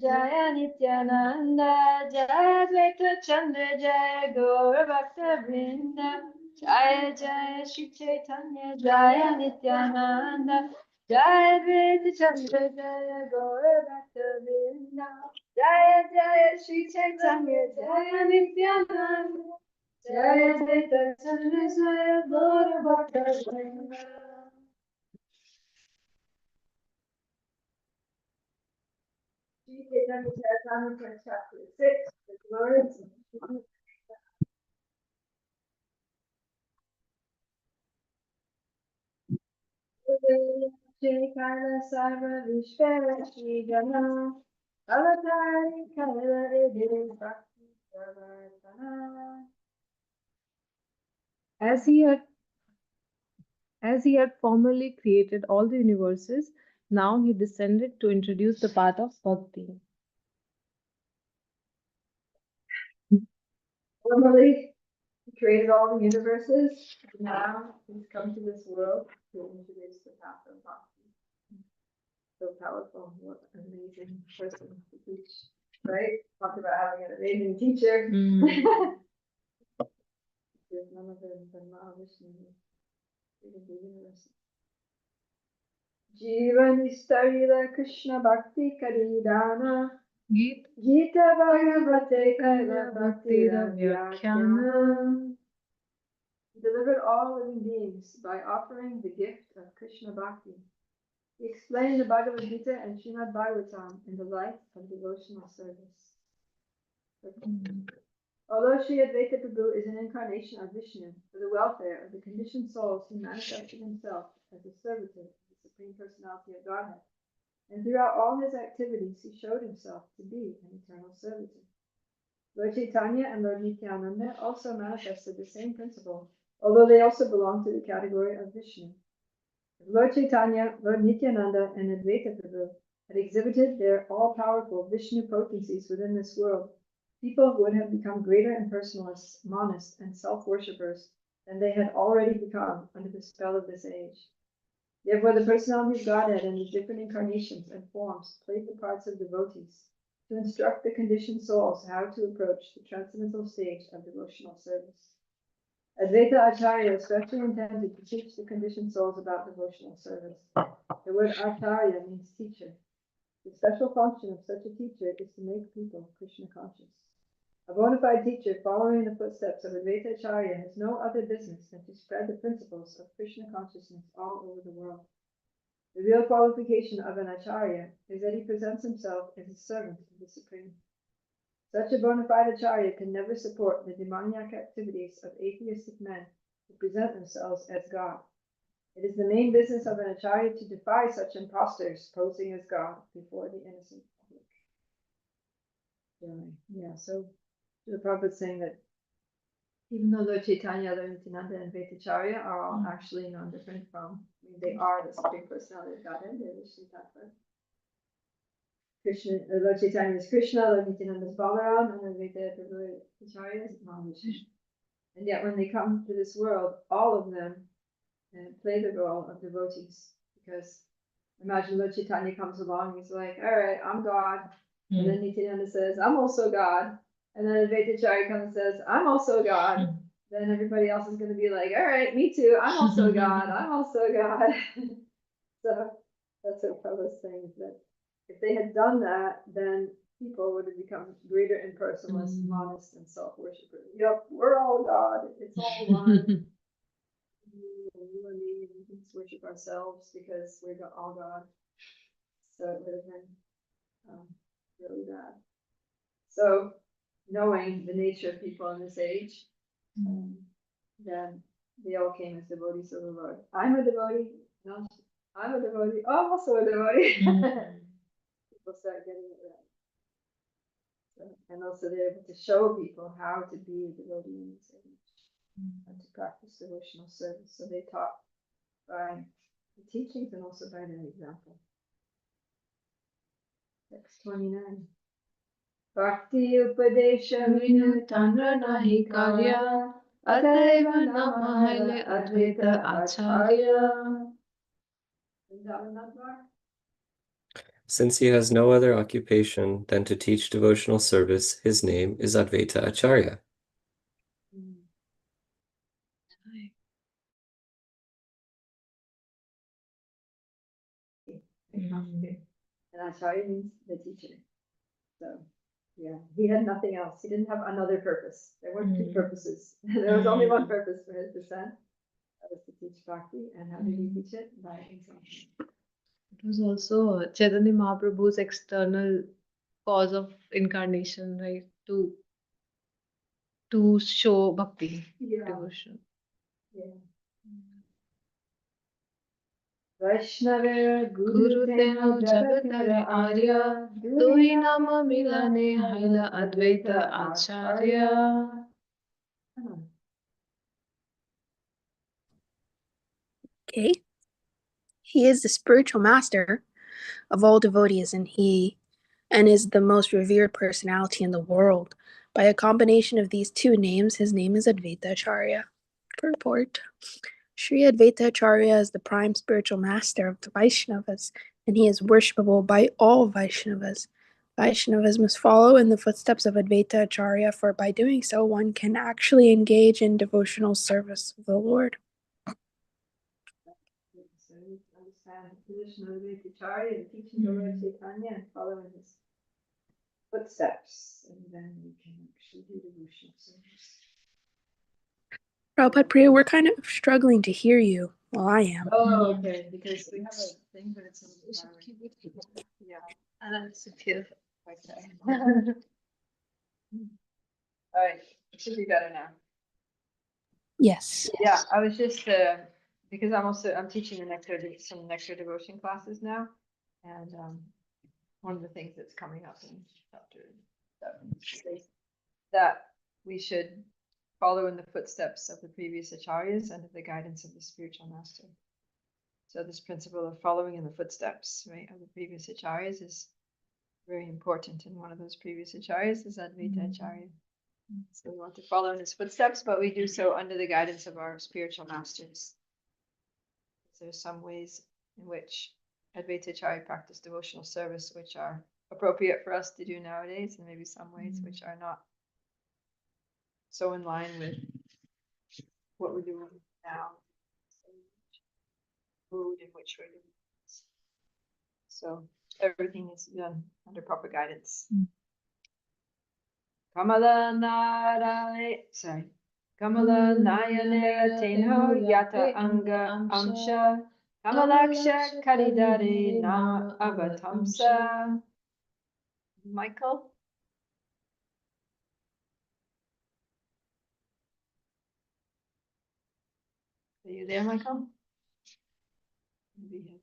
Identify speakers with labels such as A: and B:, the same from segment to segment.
A: Jaya Nityananda, Jaya Advaita Chandra, Jaya Gaura Bhakta Vrinda, Jaya Jaya Shri Chaitanya, Jaya Nityananda, Jaya Advaita Chandra, Jaya Gaura Bhakta Vrinda, Jaya Jaya Shri Chaitanya, Jaya Nityananda, Jaya Advaita Chandra, Jaya Gaura Bhakta Vrinda. Chapter 6, the glories of Shri Kaila Sarva Vishwara Shri Gana Avatari Kaila Ede Bhakti Pravartana.
B: As he had formerly created all the universes, now he descended to introduce the path of bhakti.
A: Formerly, he created all the universes. Now he's come to this world to introduce the path of bhakti. So powerful! What an amazing person to teach, right? Talk about having an amazing teacher. There's none other than Mahavishnu. The universe. Jivanistarila Krishna Bhakti Karidana Gita Bhagavate Kaila Bhakti Vyakhyana. He delivered all living beings by offering the gift of Krishna Bhakti. He explained the Bhagavad Gita and Srimad Bhagavatam in the light of devotional service. Although Sri Advaita Prabhu is an incarnation of Vishnu, for the welfare of the conditioned souls, he manifested himself as a servitor of the Supreme Personality of Godhead. And throughout all his activities, he showed himself to be an eternal servitor. Lord Caitanya and Lord Nityananda also manifested the same principle, although they also belong to the category of Vishnu. If Lord Caitanya, Lord Nityananda, and Advaita Prabhu had exhibited their all-powerful Vishnu potencies within this world, people would have become greater impersonalists, monists, and self-worshippers than they had already become under the spell of this age. Therefore, the personality of Godhead and his different incarnations and forms played the parts of devotees to instruct the conditioned souls how to approach the transcendental stage of devotional service. Advaita Acharya especially intended to teach the conditioned souls about devotional service. The word Acharya means teacher. The special function of such a teacher is to make people Krishna conscious. A bona fide teacher following the footsteps of Advaita Acharya has no other business than to spread the principles of Krishna consciousness all over the world. The real qualification of an Acharya is that he presents himself as a servant of the Supreme. Such a bona fide Acharya can never support the demoniac activities of atheistic men who present themselves as God. It is the main business of an Acharya to defy such impostors posing as God before the innocent public. Yeah, so the Prabhupada is saying that even though Lord Chaitanya, Lord Nityananda, and Vaitacharya are all actually non-different from, they are the Supreme Personality of Godhead, they're Vishnu Tattva. Lord Chaitanya is Krishna, Lord Nityananda is Balaram, and Vaitacharya is Mahavishnu. And yet when they come to this world, all of them play the role of devotees. Because imagine Lord Chaitanya comes along, he's like, all right, I'm God. And then Nityananda says, I'm also God. And then Advaitacharya comes and says, I'm also God. Then everybody else is going to be like, all right, me too. I'm also God. I'm also God. So that's what Prabhupada is saying, that if they had done that, then people would have become greater impersonalists, monists, and self-worshippers. Yep, we're all God. It's all one. You and me, we can worship ourselves because we're all God. So it would have been really bad. So knowing the nature of people in this age, then they all came as devotees of the Lord. I'm a devotee. No, I'm a devotee. Oh, I'm also a devotee. People start getting it right. So, and also they're able to show people how to be a devotee in this age, how to practice devotional service. So they taught by the teachings and also by their example. Text 29. Bhakti Upadesha Vinu Tandra Nahi Karya Ataiva Namahale Advaita Acharya.
C: Since he has no other occupation than to teach devotional service, his name is Advaita Acharya.
A: And Acharya means the teacher. So, yeah, he had nothing else. He didn't have another purpose. There weren't two purposes. There was only one purpose for his descent. That was to teach bhakti. And how did he teach it? By example.
B: It was also Chaitanya Mahaprabhu's external cause of incarnation, right? To show bhakti, devotion.
A: Yeah. Vaishnava
B: Guru teno jagatare arya, dui nama milane haila advaita acharya.
D: Okay. He is the spiritual master of all devotees, and is the most revered personality in the world. By a combination of these two names, his name is Advaita Acharya. Purport. Sri Advaita Acharya is the prime spiritual master of the Vaishnavas, and he is worshipable by all Vaishnavas. Vaishnavas must follow in the footsteps of Advaita Acharya, for by doing so, one can actually engage in devotional service of the Lord.
A: So understand the position of the Acharya and teaching the Lord Caitanya and following his footsteps, and then we can actually do devotional service.
D: Prabhupada Priya, we're kind of struggling to hear you. Well, I am.
A: Oh, okay, because we have a thing, but it's in the yeah.
B: That's here.
A: Okay. All right, it should be better now.
D: Yes.
A: Yeah, I was just because I'm teaching some nectar devotion classes now, and one of the things that's coming up in chapter 7 is that we should follow in the footsteps of the previous acharyas under the guidance of the spiritual master. So this principle of following in the footsteps, right, of the previous acharyas is very important. And one of those previous acharyas is Advaita Acharya. So we want to follow in his footsteps, but we do so under the guidance of our spiritual masters. There's some ways in which Advaita Acharya practiced devotional service which are appropriate for us to do nowadays, and maybe some ways which are not so in line with what we're doing now, mood in which we're doing this. So everything is done under proper guidance. Kamala Nayane Tenho Yata Anga Amsha Kamalaksha Karidare Nama Avatamsa. Michael? Are you there, Michael? Maybe he'll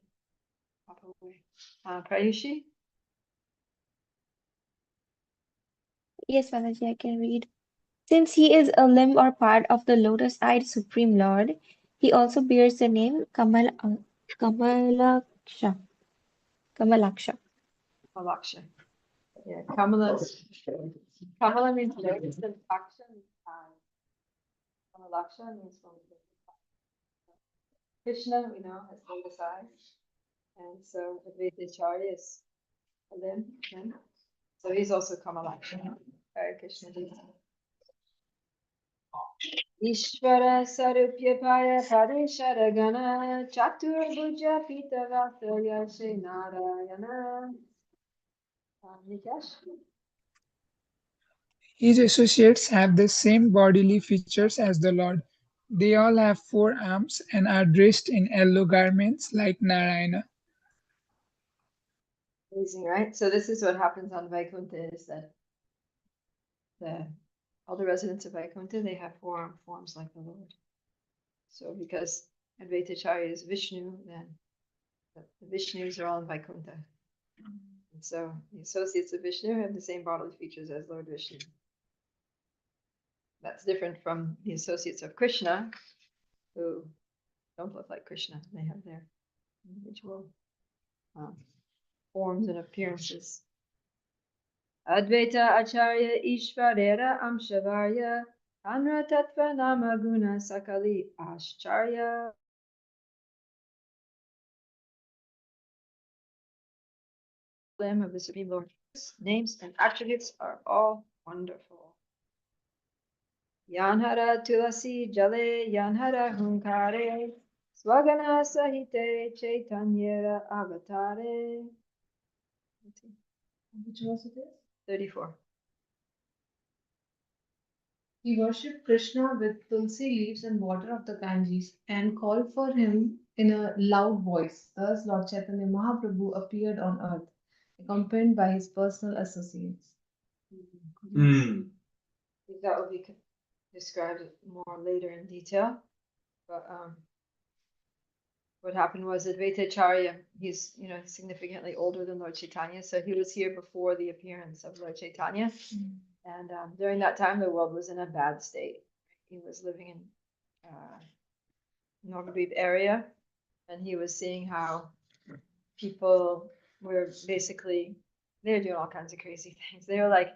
A: pop away. Prayushi?
E: Yes, Mataji, I can read. Since he is a limb or part of the lotus-eyed Supreme Lord, he also bears the name Kamalaksha. Kamalaksha.
A: Malaksha. Yeah, Kamala. Kamala means lotus and Aksha means eye. Kamalaksha means from Krishna, we know, has lotus eyes. And so Advaita Acharya is a limb. So he's also Kamalaksha. Hare Krishna. Ishvara Sarupya Paya Parishara Gana Chatur Bhuja Pita Vataya Shri Narayana. Nikesh?
F: His associates have the same bodily features as the Lord. They all have 4 arms and are dressed in yellow garments like Narayana.
A: Amazing, right? So this is what happens on Vaikuntha is that all the residents of Vaikuntha, they have 4 forms like the Lord. So because Advaita Acharya is Vishnu, then the Vishnus are all in Vaikuntha. And so the associates of Vishnu have the same bodily features as Lord Vishnu. That's different from the associates of Krishna, who don't look like Krishna. They have their individual forms and appearances. Advaita Acharya Ishvarera Amshavarya Tanra Tattva Nama Guna Sakali Ascharya. Lamb of the Supreme Lord. His names and attributes are all wonderful. Yanhara Tulasi Jale Yanhara Hunkare Swagana Sahite Chaitanyera Avatare.
B: Which verse it is?
A: 34.
B: He worshipped Krishna with tulsi leaves and water of the Ganges and called for him in a loud voice. Thus, Lord Chaitanya Mahaprabhu appeared on earth, accompanied by his personal associates.
A: That will be described more later in detail. But what happened was Advaita Acharya, he's significantly older than Lord Chaitanya, so he was here before the appearance of Lord Chaitanya. And during that time, the world was in a bad state. He was living in Navadvip area, and he was seeing how people were basically, they were doing all kinds of crazy things. They were like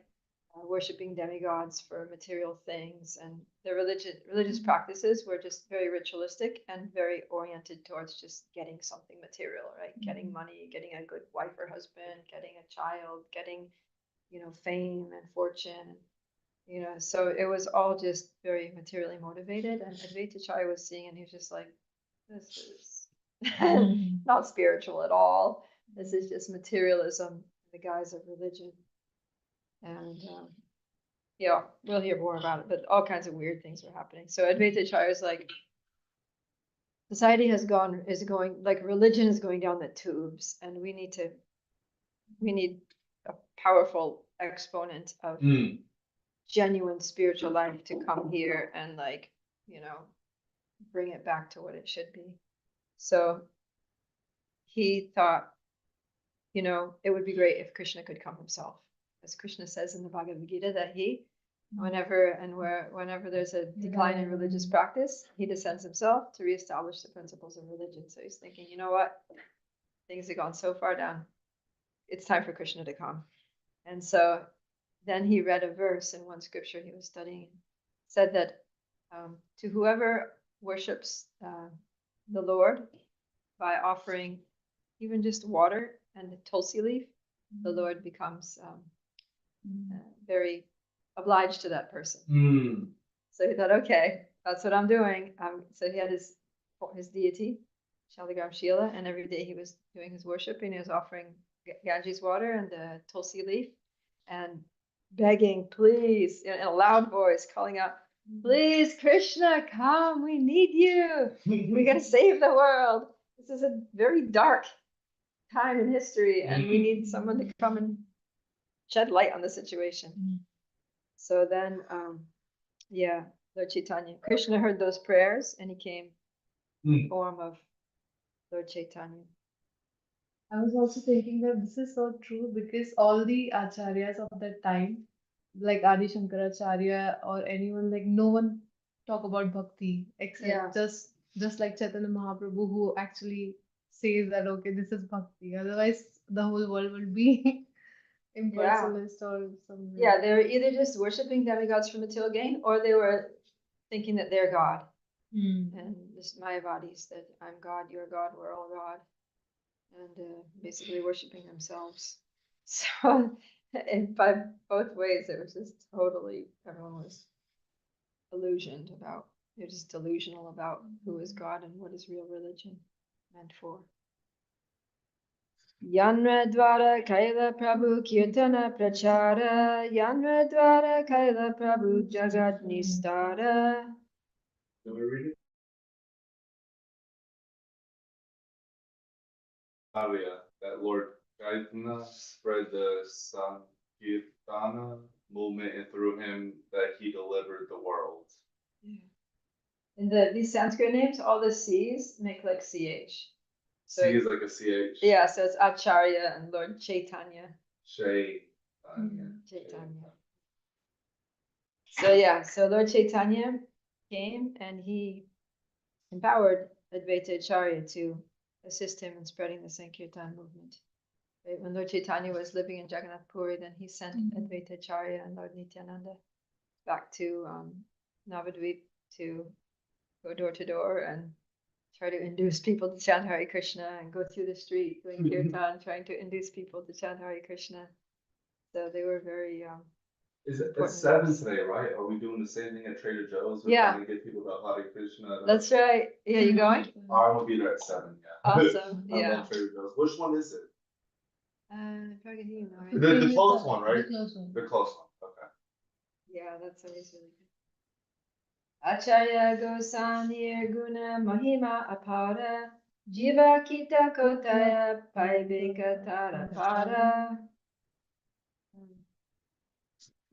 A: worshipping demigods for material things, and their religious practices were just very ritualistic and very oriented towards just getting something material, right? Getting money, getting a good wife or husband, getting a child, getting fame and fortune, so it was all just very materially motivated. And Advaita Acharya was seeing, and he was just like, this is not spiritual at all. This is just materialism in the guise of religion. And we'll hear more about it, but all kinds of weird things were happening. So Advaita Acharya is like, society is going, like religion is going down the tubes, and we need a powerful exponent of genuine spiritual life to come here and bring it back to what it should be. So he thought, it would be great if Krishna could come himself. As Krishna says in the Bhagavad Gita, that whenever there's a decline in religious practice, he descends himself to reestablish the principles of religion. So he's thinking, you know what? Things have gone so far down. It's time for Krishna to come. And so then he read a verse in one scripture he was studying, said that to whoever worships the Lord by offering even just water and a tulsi leaf, the Lord becomes very obliged to that person. So he thought, okay, that's what I'm doing. So he had his deity, Shaligram Shila, and every day he was doing his worship, and he was offering Ganges water and the tulsi leaf, and begging, please, in a loud voice, calling out, please, Krishna, come, we need you. We got to save the world. This is a very dark time in history, and we need someone to come and shed light on the situation. So then, Lord Chaitanya, Krishna heard those prayers, and he came in the form of Lord Chaitanya.
B: I was also thinking that this is so true because all the acharyas of that time, like Adi Shankaracharya or anyone, like no one talk about bhakti except just like Chaitanya Mahaprabhu, who actually says that okay, this is bhakti. Otherwise, the whole world will be impersonalist or something.
A: Yeah, they were either just worshiping demigods for material gain, or they were thinking that they're God. And this Mayavadis, that I'm God, you're God, we're all God. And basically worshiping themselves. So, and by both ways, it was just totally, everyone was they're just delusional about who is God and what is real religion meant for. Yanra dvara kaila prabhu kirtana prachara, Yanra dvara kaila prabhu jagat nistara.
G: Can we read it? That Lord Caitanya spread the Sankirtana movement, and through him that he delivered the world.
A: And these Sanskrit names, all the C's make like CH. So
G: C is like a CH.
A: Yeah, so it's Acharya and Lord Chaitanya.
G: Chaitanya.
A: So Lord Chaitanya came and he empowered Advaita Acharya to assist him in spreading the Sankirtan movement. Right? When Lord Chaitanya was living in Jagannath Puri, then he sent Advaita Acharya and Lord Nityananda back to Navadvip to go door to door and try to induce people to chant Hare Krishna and go through the street doing kirtan, trying to induce people to chant Hare Krishna. So they were very
G: It's
A: important
G: 7
A: monks.
G: today, right? Are we doing the same thing at Trader Joe's? We're
A: Yeah.
G: trying to get people to Hare Krishna.
A: That's right. Yeah, you going?
G: I'm gonna be there at 7. Yeah.
A: Awesome.
G: I
A: Yeah.
G: love Trader Joe's. Which one is it?
A: Probably you know, right?
G: The close one, right?
B: The close one.
G: The close one. Okay.
A: Yeah, that's always really good. Acharya Gosanir Guna Mahima Apara Jiva Kita Kotaya Paibeka Tarapara.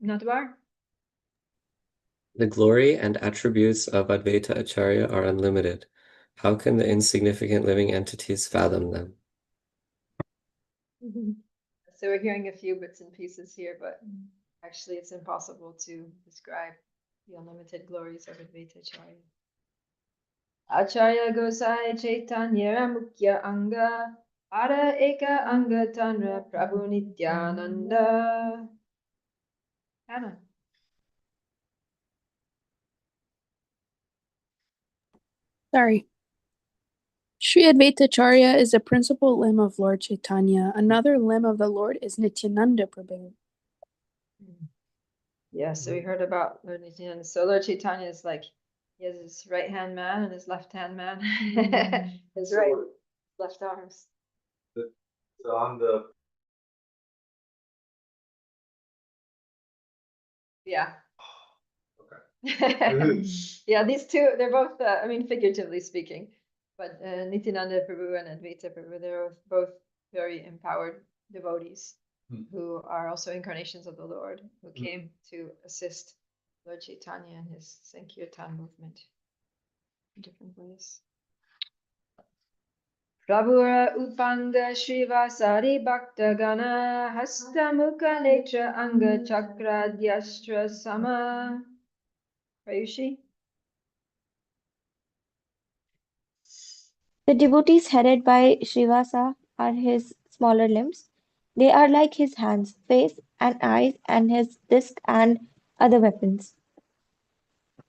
A: Natwar?
C: The glory and attributes of Advaita Acharya are unlimited. How can the insignificant living entities fathom them?
A: So we're hearing a few bits and pieces here, but actually it's impossible to describe the unlimited glories of Advaita Acharya. Acharya Gosai Chaitanya Mukya Anga Ara Eka Anga Tanra Prabhu Nityananda. Hannah.
D: Sorry. Sri Advaitacharya is a principal limb of Lord Chaitanya. Another limb of the Lord is Nityananda Prabhu.
A: Yeah, so we heard about Lord Nityananda. So Lord Chaitanya is like, he has his right hand man and his left hand man. His right, left arms.
G: So on the
A: Yeah.
G: okay.
A: Yeah, these two, they're both, I mean, figuratively speaking, but Nityananda Prabhu and Advaita Prabhu, they're both very empowered devotees who are also incarnations of the Lord, who came to assist Lord Chaitanya in his Sankirtan movement in different ways. Prabhura Upanga Srivasari Bhakta Gana Hasta Mukha Netra Anga Chakra Dhyastra Sama. Rayushi?
E: The devotees headed by Srivasa are his smaller limbs. They are like his hands, face, and eyes, and his disc and other weapons.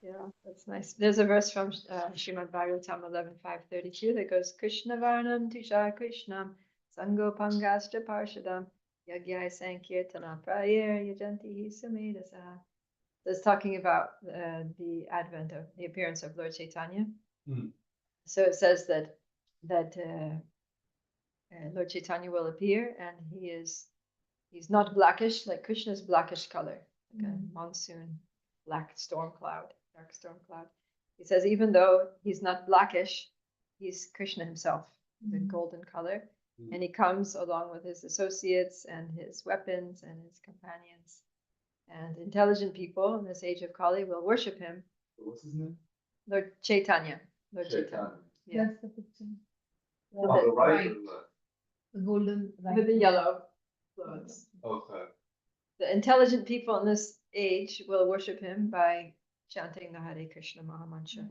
A: Yeah, that's nice. There's a verse from Srimad Bhagavatam 11.5.32 that goes, Krishna Varnam Tisha Krishnam Sango Pangastra Parshadam Yagyai Sankirtana Prayer Yajanti Samedasa. So it's talking about the advent of the appearance of Lord Chaitanya. So it says that Lord Chaitanya will appear and he's not blackish, like Krishna's blackish color, like a monsoon black storm cloud, dark storm cloud. He says even though he's not blackish, he's Krishna himself, the golden color, and he comes along with his associates and his weapons and his companions. And intelligent people in this age of Kali will worship him.
G: What's his name?
A: Lord Chaitanya. Lord Chaitanya. Yeah.
B: That's the picture.
G: On the right or the left?
B: The golden right.
A: With the yellow clothes.
G: Okay.
A: The intelligent people in this age will worship him by chanting the Hare Krishna Mahamantra.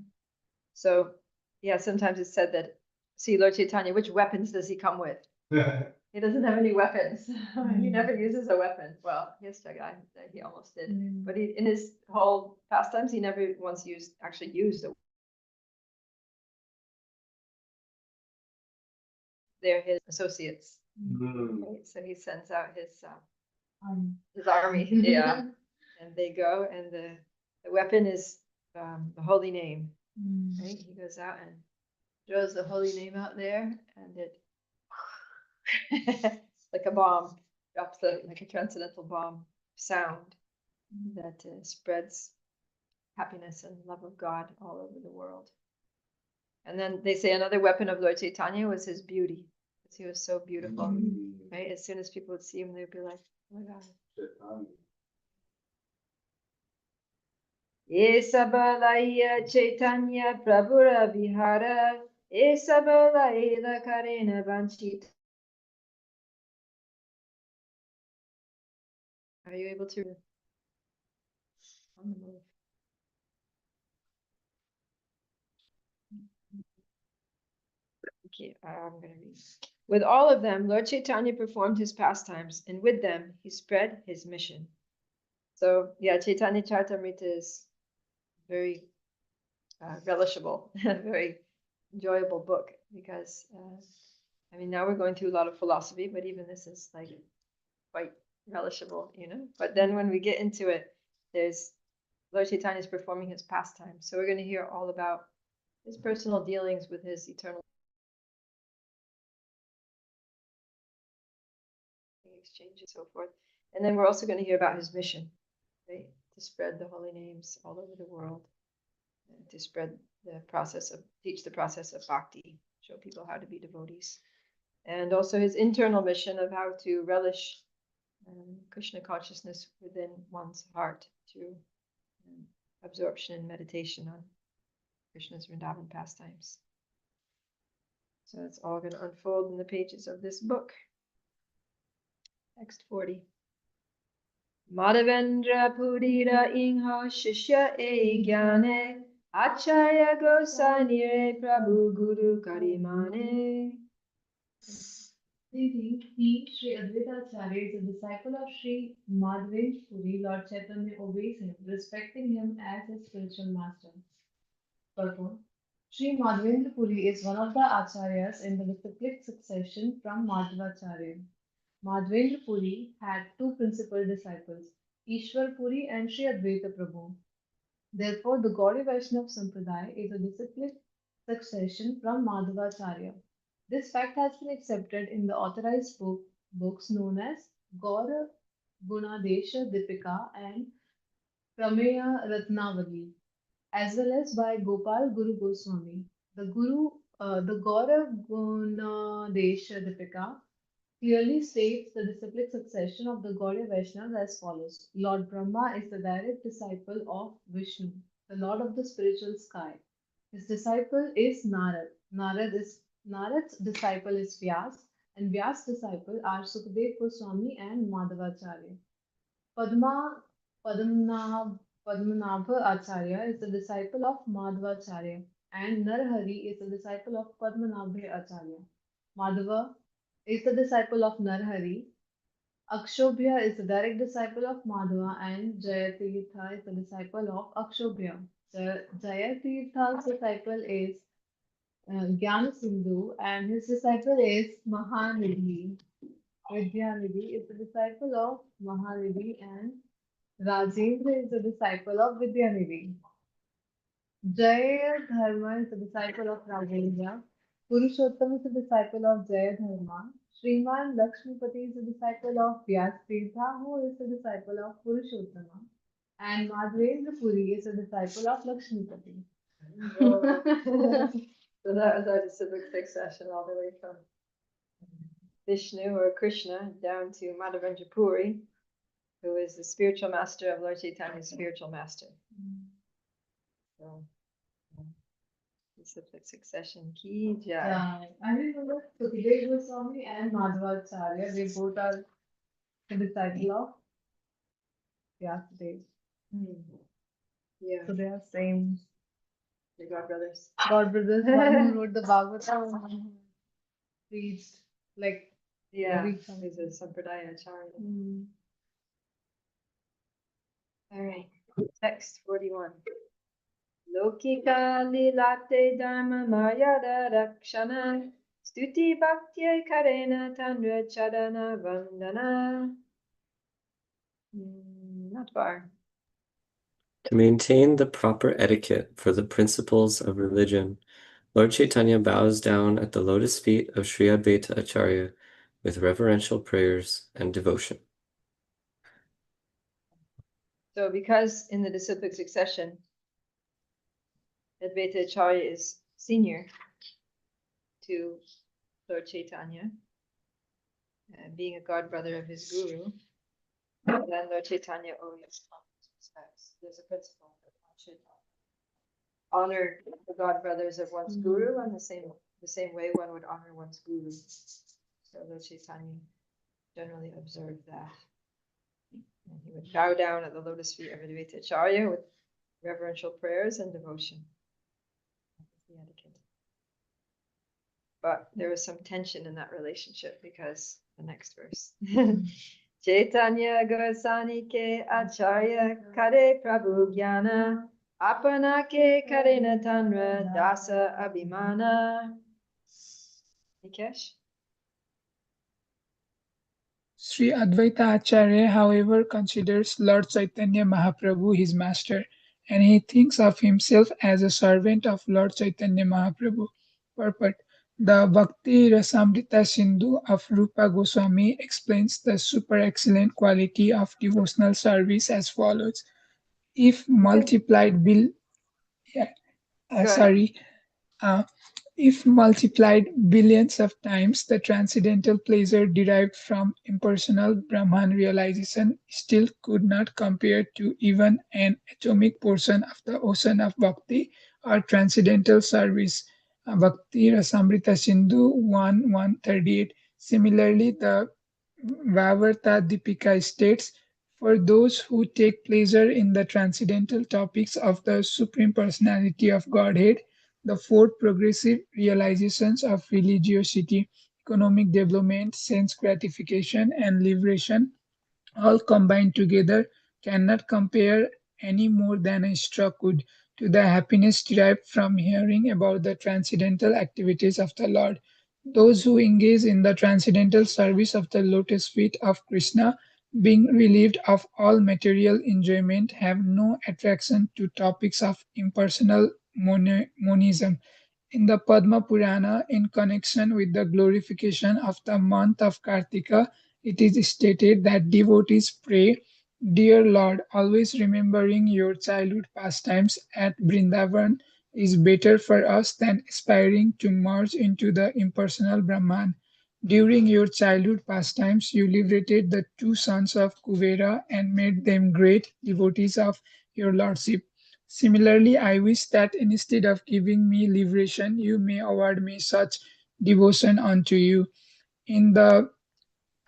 A: So, yeah, sometimes it's said that, see, Lord Chaitanya, which weapons does he come with? He doesn't have any weapons. He never uses a weapon. Well, yes, Jagai, he almost did. But he, in his whole pastimes, he never once actually used a weapon. They're his associates. Right? So he sends out his army, yeah, and they go, and the weapon is the holy name. Right? He goes out and throws the holy name out there, and it like a bomb drops like a transcendental bomb sound that spreads happiness and love of God all over the world. And then they say another weapon of Lord Chaitanya was his beauty, because he was so beautiful. Right? As soon as people would see him, they'd be like, "Oh my God." Esabalaya Chaitanya Prabhura Vihara Esabalaya Karena Vanchita. Are you able to on the move? Okay, I'm gonna read. With all of them, Lord Chaitanya performed his pastimes, and with them he spread his mission. So yeah, Chaitanya Charitamrita is very relishable, very enjoyable book because, I mean, now we're going through a lot of philosophy, but even this is like quite relishable, you know. But then when we get into it, there's Lord Chaitanya is performing his pastime. So we're going to hear all about his personal dealings with his eternal exchange and so forth. And then we're also going to hear about his mission, right? To spread the holy names all over the world, and to spread the process of, teach the process of bhakti, show people how to be devotees. And also his internal mission of how to relish Krishna consciousness within one's heart through absorption and meditation on Krishna's Vrindavan pastimes. So it's all going to unfold in the pages of this book. Text 40. Madhavendra Purira Inha Shishya E Gyane Acharya Gosanire Prabhu Guru Karimane.
B: Thinking he, Sri Advaita Acharya, is a disciple of Sri Madhavendra Puri, Lord Chaitanya obeys him, respecting him as his spiritual master. Purport. Sri Madhavendra Puri is one of the Acharyas in the disciplic succession from Madhavacharya. Madhavendra Puri had two principal disciples, Ishwar Puri and Sri Advaita Prabhu. Therefore, the Gaudiya Vaishnava Sampradaya is a disciplic succession from Madhavacharya. This fact has been accepted in the authorized books known as Gaura Gunadesha Dipika and Prameya Ratnavali, as well as by Gopal Guru Goswami. The Gaura Gunadesha Dipika clearly states the disciplic succession of the Gaudiya Vaishnavas as follows. Lord Brahma is the direct disciple of Vishnu, the Lord of the spiritual sky. His disciple is Narad. Narad's disciple is Vyas, and Vyas' disciple are Sukadev Goswami and Madhavacharya. Padmanabha Acharya is the disciple of Madhavacharya, and Narhari is the disciple of Padmanabha Acharya. Madhava is the disciple of Narhari. Akshobhya is the direct disciple of Madhava, and Jayatirtha is the disciple of Akshobhya. Jayatirtha's disciple is Jnana Sindhu, and his disciple is Mahanidhi. Vidyanidhi is the disciple of Mahanidhi, and Rajendra is the disciple of Vidyanidhi. Jaya Dharma is the disciple of Rajendra. Purushottam is the disciple of Jaya Dharma. Sriman Lakshmipati is the disciple of Vyastirtha, who is the disciple of Purushottama. And Madhavendra Puri is a disciple of Lakshmipati.
A: So that was our disciplic succession all the way from Vishnu or Krishna down to Madhavendra Puri, who is the spiritual master of Lord Chaitanya's spiritual master. So, disciplic succession ki jai.
B: Yeah, I remember Sukadev Goswami and Madhavacharya, they both are the disciple of Vyasadeva.
A: Yeah,
B: So they are same
A: the God brothers.
B: God brothers, one who wrote the Bhagavatam and one who preached like
A: Yeah,
B: every
A: he's a Sampradaya Acharya. All right, text 41. Lokika lilate dharma mayada rakshana stuti bhaktya karena tandra chadana vandana. Not far.
C: To maintain the proper etiquette for the principles of religion, Lord Chaitanya bows down at the lotus feet of Sri Advaita Acharya with reverential prayers and devotion.
A: So because in the disciplic succession, Advaita Acharya is senior to Lord Chaitanya, being a god brother of his guru, then Lord Chaitanya owes respects. There's a principle that one should honor the god brothers of one's guru in the same way one would honor one's guru. So Lord Chaitanya generally observed that. And he would bow down at the lotus feet of Advaita Acharya with reverential prayers and devotion. The etiquette. But there was some tension in that relationship because the next verse. Chaitanya Gosani ke Acharya Kare Prabhu Gyana Apanake karena tanra dasa abhimana. Nikesh?
F: Sri Advaita Acharya, however, considers Lord Chaitanya Mahaprabhu his master, and he thinks of himself as a servant of Lord Chaitanya Mahaprabhu. Purport. The Bhakti Rasamrita Sindhu of Rupa Goswami explains the super excellent quality of devotional service as follows. If multiplied yeah,
A: Go ahead.
F: sorry, uh, if multiplied billions of times, the transcendental pleasure derived from impersonal Brahman realization still could not compare to even an atomic portion of the ocean of bhakti or transcendental service. Bhakti Rasamrita Sindhu 1:138. Similarly, the Vavarta Deepika states, for those who take pleasure in the transcendental topics of the Supreme Personality of Godhead, the four progressive realizations of religiosity, economic development, sense gratification, and liberation, all combined together, cannot compare any more than a straw could to the happiness derived from hearing about the transcendental activities of the Lord. Those who engage in the transcendental service of the lotus feet of Krishna, being relieved of all material enjoyment, have no attraction to topics of impersonal monism. In the Padma Purana, in connection with the glorification of the month of Kartika, it is stated that devotees pray, Dear Lord, always remembering your childhood pastimes at Vrindavan is better for us than aspiring to merge into the impersonal Brahman. During your childhood pastimes, you liberated the two sons of Kuvera and made them great devotees of your lordship. Similarly, I wish that instead of giving me liberation, you may award me such devotion unto you. In the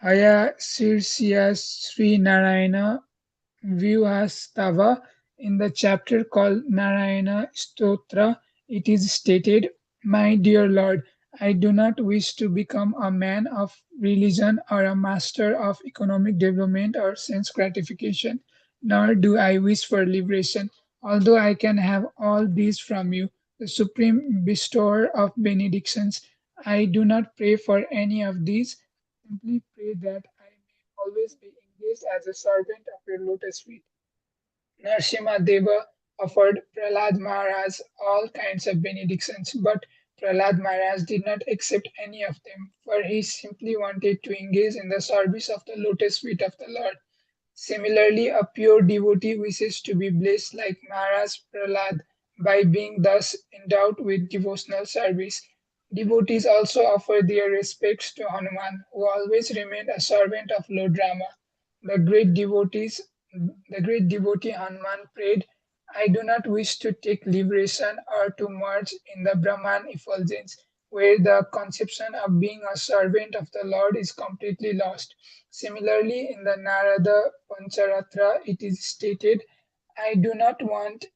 F: Aya Sirsiya Sri Narayana Vyuhastava, in the chapter called Narayana Stotra, it is stated, My dear Lord, I do not wish to become a man of religion or a master of economic development or sense gratification, nor do I wish for liberation, although I can have all these from you, the supreme bestower of benedictions. I do not pray for any of these, simply pray that I may always be engaged as a servant of your lotus feet. Narasimha Deva offered Prahlad Maharaj all kinds of benedictions, but Prahlad Maharaj did not accept any of them, for he simply wanted to engage in the service of the lotus feet of the Lord. Similarly, a pure devotee wishes to be blessed like Maharaj Prahlad by being thus endowed with devotional service. Devotees also offer their respects to Hanuman, who always remained a servant of Lord Rama. The great devotees, the great devotee Hanuman prayed, I do not wish to take liberation or to merge in the Brahman effulgence, where the conception of being a servant of the Lord is completely lost. Similarly, in the Narada Pancharatra, it is stated, I do not want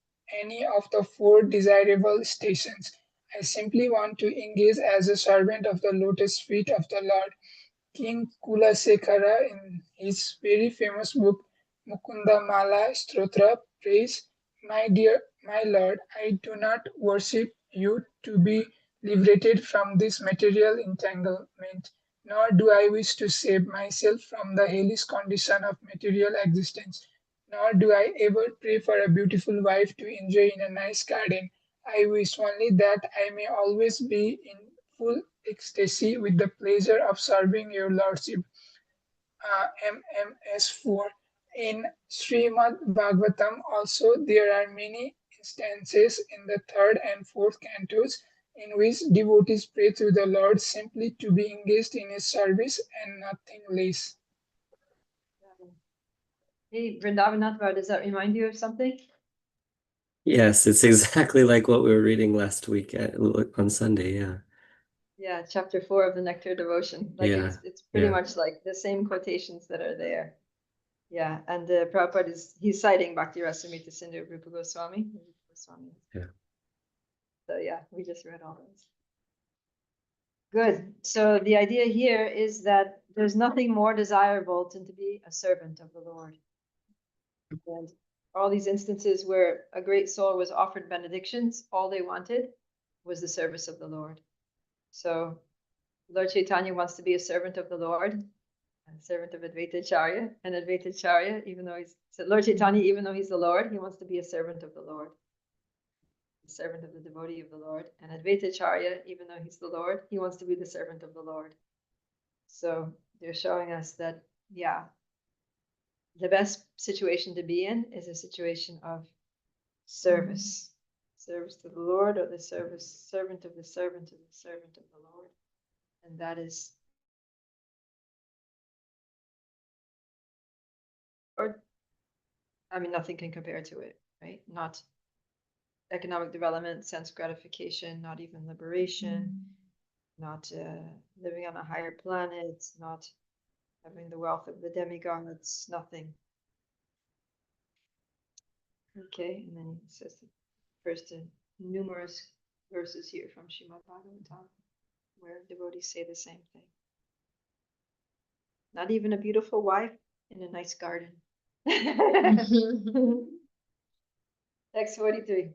F: any of the four desirable stations. I simply want to engage as a servant of the lotus feet of the Lord. King Kulasekara, in his very famous book Mukunda Mala Stotra, prays, my Lord, I do not worship you to be liberated from this material entanglement, nor do I wish to save myself from the hellish condition of material existence, nor do I ever pray for a beautiful wife to enjoy in a nice garden. I wish only that I may always be in full ecstasy with the pleasure of serving your lordship. MMS 4. In Srimad Bhagavatam also there are many instances in the third and fourth cantos in which devotees pray to the Lord simply to be engaged in his service and nothing less.
A: Hey, Vrindavanath, does that remind you of something?
C: Yes, it's exactly like what we were reading last week on Sunday. Yeah.
A: Yeah, chapter 4 of the Nectar Devotion. Like
C: Yeah.
A: it's pretty
C: Yeah.
A: much like the same quotations that are there. Yeah, and Prabhupada he's citing Bhakti Rasamrita Sindhu of Rupa Goswami.
C: Yeah.
A: So yeah, we just read all those. Good. So the idea here is that there's nothing more desirable than to be a servant of the Lord. And all these instances where a great soul was offered benedictions, all they wanted was the service of the Lord. So Lord Chaitanya wants to be a servant of the Lord, a servant of Advaita Acharya, and Advaita Acharya, even though he's so Lord Chaitanya, even though he's the Lord, he wants to be a servant of the Lord, the servant of the devotee of the Lord. And Advaita Acharya, even though he's the Lord, he wants to be the servant of the Lord. So they're showing us that, yeah, the best situation to be in is a situation of service. Service to the Lord, or the servant of the servant of the servant of the Lord. And that is, or I mean, nothing can compare to it, right? Not economic development, sense gratification, not even liberation, not living on a higher planet, not having the wealth of the demigods, nothing. Okay, and then it says the first numerous verses here from Srimad Bhagavatam where devotees say the same thing. Not even a beautiful wife in a nice garden. Text 43.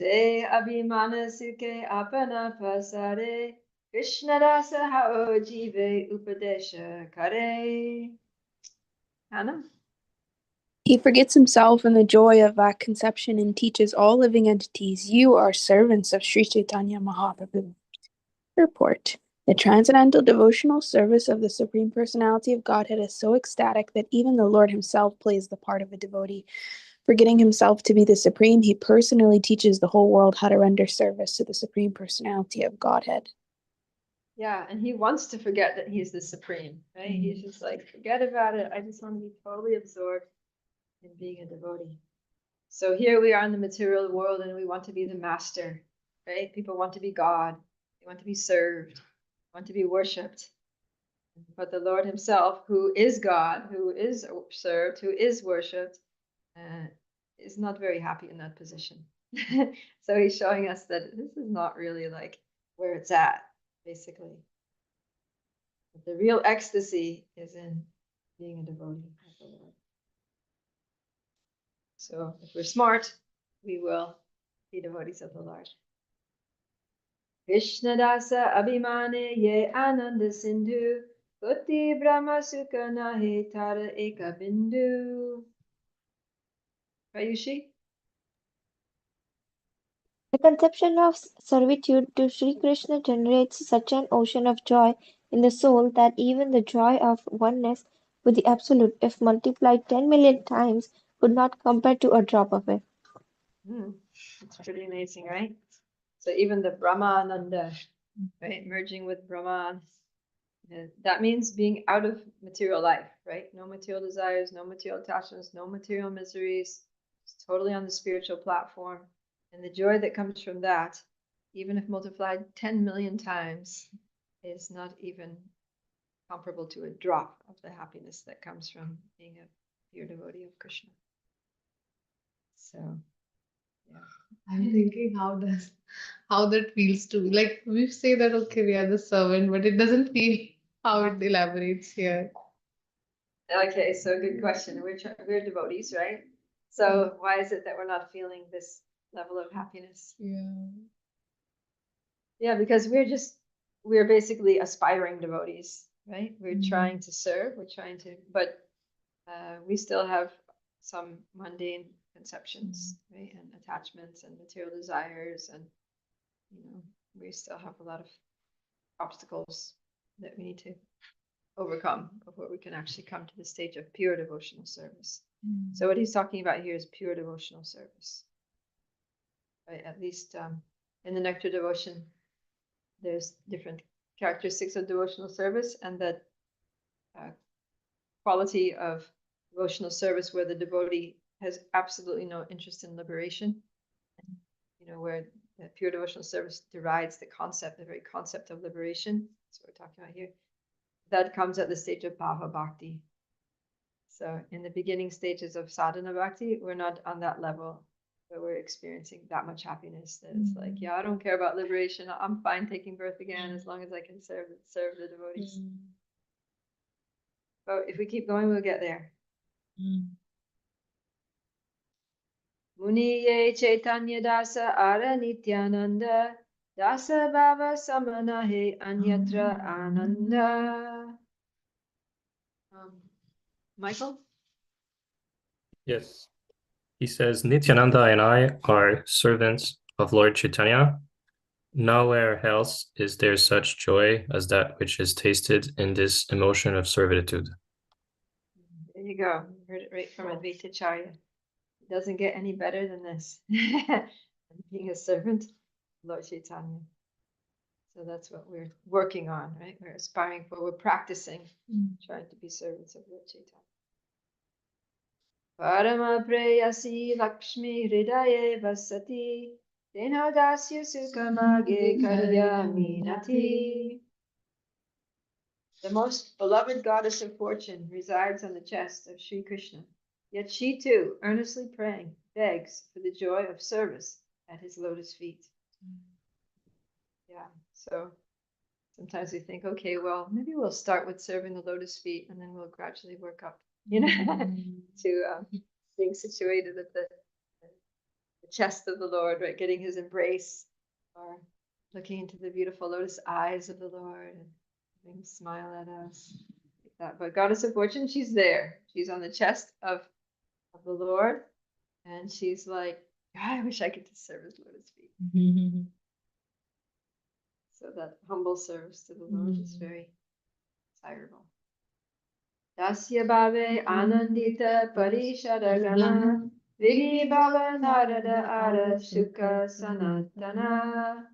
A: Se abhimana suke apana pasare Krishna rasa hao jive upadesha kare. Hannah?
D: He forgets himself in the joy of that conception and teaches all living entities, you are servants of Sri Chaitanya Mahaprabhu. Purport. The transcendental devotional service of the Supreme Personality of Godhead is so ecstatic that even the Lord himself plays the part of a devotee. Forgetting himself to be the Supreme, he personally teaches the whole world how to render service to the Supreme Personality of Godhead.
A: Yeah, and he wants to forget that he's the Supreme, right? He's just like, forget about it. I just want to be totally absorbed in being a devotee. So here we are in the material world and we want to be the master, right? People want to be God. They want to be served, want to be worshipped. But the Lord himself, who is God, who is served, who is worshipped, is not very happy in that position. So he's showing us that this is not really like where it's at, basically. But the real ecstasy is in being a devotee of the Lord. So if we're smart, we will be devotees of the Lord. Krishna dasa abhimane ye ananda sindhu Koti brahma sukha nahe tara eka bindu. Ayushi?
E: The conception of servitude to Sri Krishna generates such an ocean of joy in the soul that even the joy of oneness with the Absolute, if multiplied 10 million times, could not compare to a drop of it.
A: It's pretty amazing, right? So even the Brahmananda, right, merging with Brahman, that means being out of material life, right? No material desires, no material attachments, no material miseries. It's totally on the spiritual platform. And the joy that comes from that, even if multiplied 10 million times, is not even comparable to a drop of the happiness that comes from being a pure devotee of Krishna. So, yeah.
B: I'm thinking how that feels to me. Like we say that okay, we are the servant, but it doesn't feel how it elaborates here.
A: Okay, so good question. We're devotees, right? So why is it that we're not feeling this level of happiness?
B: Yeah.
A: Yeah, because we're basically aspiring devotees, right? We're trying to serve, but we still have some mundane conceptions, right? And attachments and material desires, and we still have a lot of obstacles that we need to overcome before we can actually come to the stage of pure devotional service. So what he's talking about here is pure devotional service, right? At least in the Nectar devotion, there's different characteristics of devotional service, and that quality of devotional service where the devotee has absolutely no interest in liberation, where the pure devotional service derides the very concept of liberation. That's what we're talking about here. That comes at the stage of bhava bhakti. So in the beginning stages of sadhana bhakti, we're not on that level where we're experiencing that much happiness that it's like, yeah, I don't care about liberation. I'm fine taking birth again as long as I can serve the devotees. But if we keep going, we'll get there. Muniye Chaitanya Dasa Ara Nityananda Dasa Bhava Samanahe Anyatra Ananda. Michael?
H: Yes. He says, Nityananda and I are servants of Lord Chaitanya. Nowhere else is there such joy as that which is tasted in this emotion of servitude.
A: There you go. You heard it right from Advaita Acharya. It doesn't get any better than this. Being a servant of Lord Chaitanya. So that's what we're working on, right? We're aspiring for, we're practicing, trying to be servants of Lord Chaitanya. Parama preyasi lakshmi hridaye vasati denodasya sukhamage karyaminati. The most beloved goddess of fortune resides on the chest of Sri Krishna. Yet she too, earnestly praying, begs for the joy of service at his lotus feet. Yeah, so sometimes we think, okay, well, maybe we'll start with serving the lotus feet and then we'll gradually work up, to being situated at the chest of the Lord, right? Getting his embrace, or looking into the beautiful lotus eyes of the Lord and having him smile at us. Like that. But Goddess of Fortune, she's there. She's on the chest of the Lord, and she's like, God, I wish I could just serve his lotus feet. So that humble service to the Lord is very desirable. Dasya bhave anandita parishadagana vigi bhava narada ara sukha sanatana.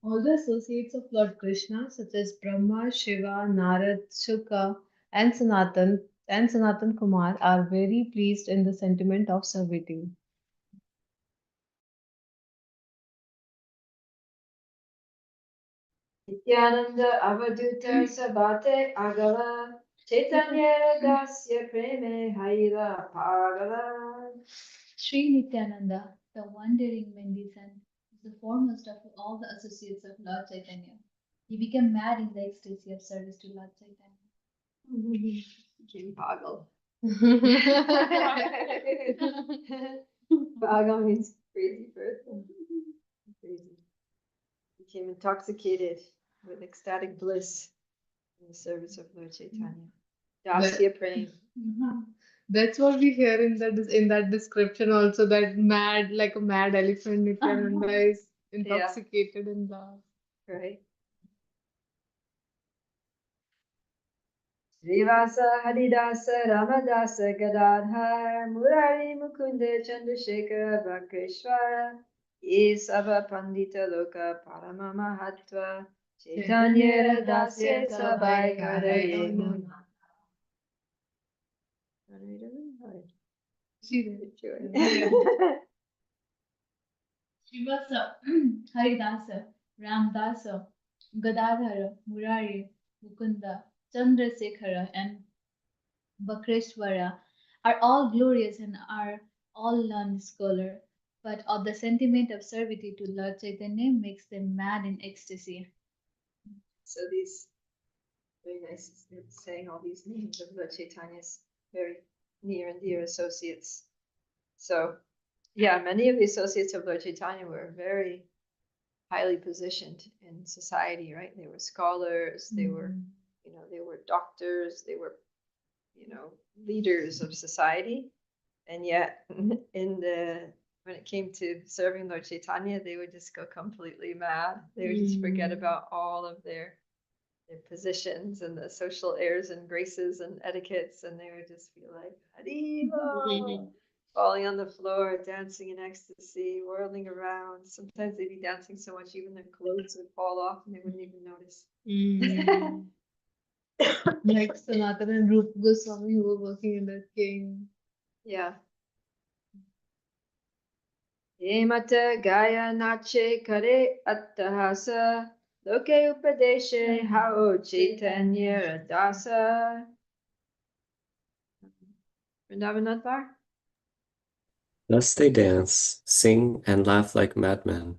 B: All the associates of Lord Krishna, such as Brahma, Shiva, Narad, Shuka, and Sanatan Kumar, are very pleased in the sentiment of servitude.
A: Nityananda avaduta sabate agala Caitanya dasya preme haila pagala.
I: Sri Nityananda, the wandering mendicant, is the foremost of all the associates of Lord Chaitanya. He became mad in the ecstasy of service to Lord Chaitanya.
A: Became pagal. Pagal means crazy person. Crazy. Became intoxicated with ecstatic bliss in the service of Lord Chaitanya. Dasya praying.
B: That's what we hear in that description also, that mad, like a mad elephant, Nityananda is intoxicated in love.
A: Right. Srivasa Haridasa Ramadasa Gadadhar Murari Mukunda Chandrasekhara Bhakreshwara Isava Pandita Loka Parama Mahatva Chaitanya Dasya Sabai Karaye Muna.
I: Srivasa, Haridasa, Ramdasa, Gadadhara, Murari, Mukunda, Chandrasekhara, and Bakreshwara are all glorious and are all learned scholar, but of the sentiment of servitude to Lord Chaitanya makes them mad in ecstasy.
A: So these very nice saying all these names of Lord Chaitanya's very near and dear associates. So yeah, many of the associates of Lord Chaitanya were very highly positioned in society, right? They were scholars, they were, they were doctors, they were, leaders of society. And yet when it came to serving Lord Chaitanya, they would just go completely mad. They would just forget about all of their positions and the social airs and graces and etiquettes, and they would just be like, Haribo, falling on the floor, dancing in ecstasy, whirling around. Sometimes they'd be dancing so much, even their clothes would fall off and they wouldn't even notice.
B: Like Sanatana and Rupa Goswami, who were working in that king.
A: Yeah. Hemata Gaya Nache Kare Attahasa Loke Upadeshe Hao Chaitanya Dasa. Vrindavan Bar?
C: Thus they dance, sing, and laugh like madmen,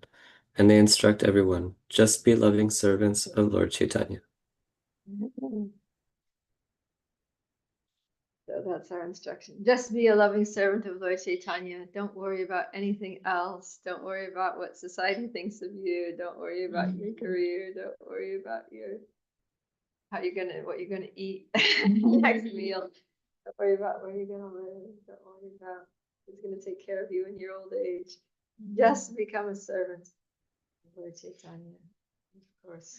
C: and they instruct everyone, just be loving servants of Lord Chaitanya.
A: So that's our instruction. Just be a loving servant of Lord Chaitanya. Don't worry about anything else. Don't worry about what society thinks of you. Don't worry about your career. Don't worry about what you're gonna eat next meal. Don't worry about where you're gonna live. Don't worry about who's gonna take care of you in your old age. Just become a servant of Lord Chaitanya. Of course,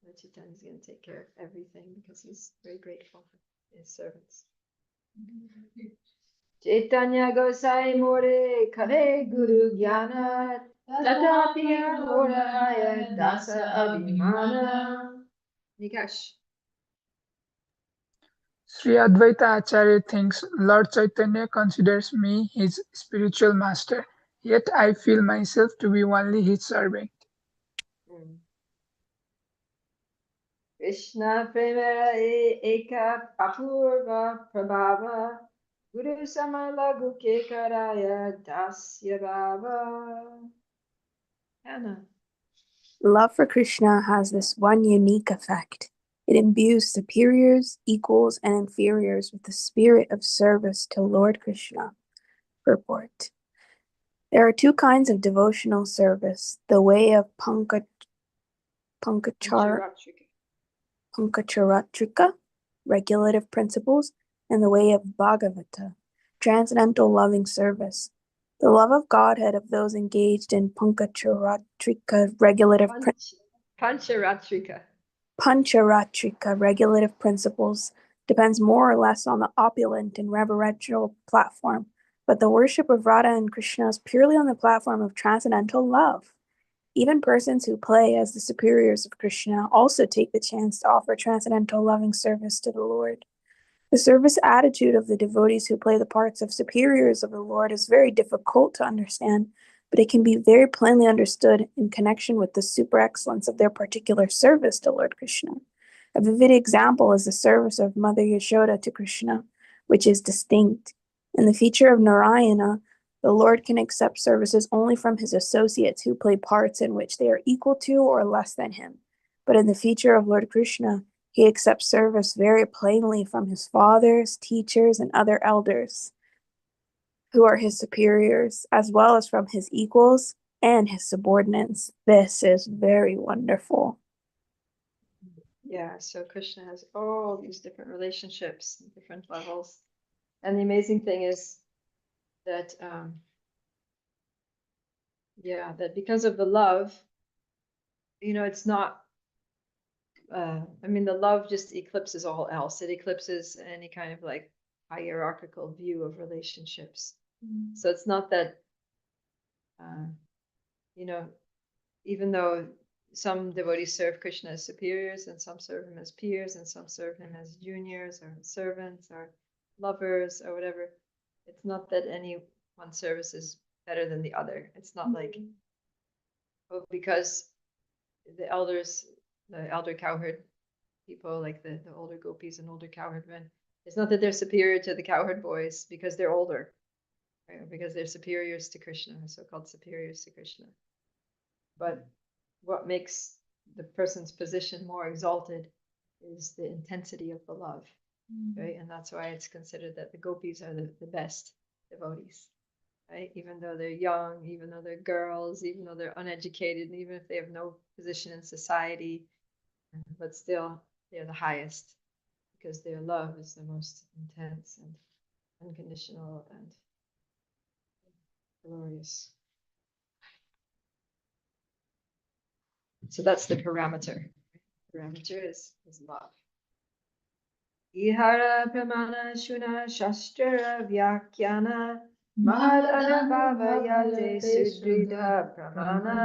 A: Lord Chaitanya is gonna take care of everything because he's very grateful for his servants. Chaitanya Gosai More Kare Guru Gyana Tatapiya Horaya Dasa Abhimana. Nikash.
F: Sri Advaita Acharya thinks Lord Chaitanya considers me his spiritual master, yet I feel myself to be only his servant.
A: Krishna Premera Eka Apurva Prabhava Guru Samalagu Kekaraya Dasya Bhava. Hannah.
D: Love for Krishna has this one unique effect. It imbues superiors, equals, and inferiors with the spirit of service to Lord Krishna. Purport. There are two kinds of devotional service, the way of Pankacharatrika, regulative principles, and the way of Bhagavata, transcendental loving service. The love of Godhead of those engaged in Pankacharatrika regulative principles depends more or less on the opulent and reverential platform, but the worship of Radha and Krishna is purely on the platform of transcendental love. Even persons who play as the superiors of Krishna also take the chance to offer transcendental loving service to the Lord. The service attitude of the devotees who play the parts of superiors of the Lord is very difficult to understand, but it can be very plainly understood in connection with the super excellence of their particular service to Lord Krishna. A vivid example is the service of Mother Yashoda to Krishna, which is distinct. In the feature of Narayana, the Lord can accept services only from his associates who play parts in which they are equal to or less than him. But in the feature of Lord Krishna, he accepts service very plainly from his fathers, teachers, and other elders who are his superiors, as well as from his equals and his subordinates. This is very wonderful.
A: Yeah, so Krishna has all these different relationships, different levels. And the amazing thing is that, that because of the love, it's not, the love just eclipses all else. It eclipses any kind of like hierarchical view of relationships. So it's not that, even though some devotees serve Krishna as superiors and some serve him as peers and some serve him as juniors or servants or lovers or whatever, it's not that any one service is better than the other. It's not like, because the elder cowherd people, like the older gopis and older cowherd men, it's not that they're superior to the cowherd boys because they're older, right? Because they're superiors to Krishna, so-called superiors to Krishna. But what makes the person's position more exalted is the intensity of the love, right? And that's why it's considered that the gopis are the best devotees, right? Even though they're young, even though they're girls, even though they're uneducated, and even if they have no position in society, but still they're the highest because their love is the most intense and unconditional and glorious. So that's the parameter. Parameter is love. Ihara pramana shuna shastra vyakyana mahad anubhava yate sudrida pramana.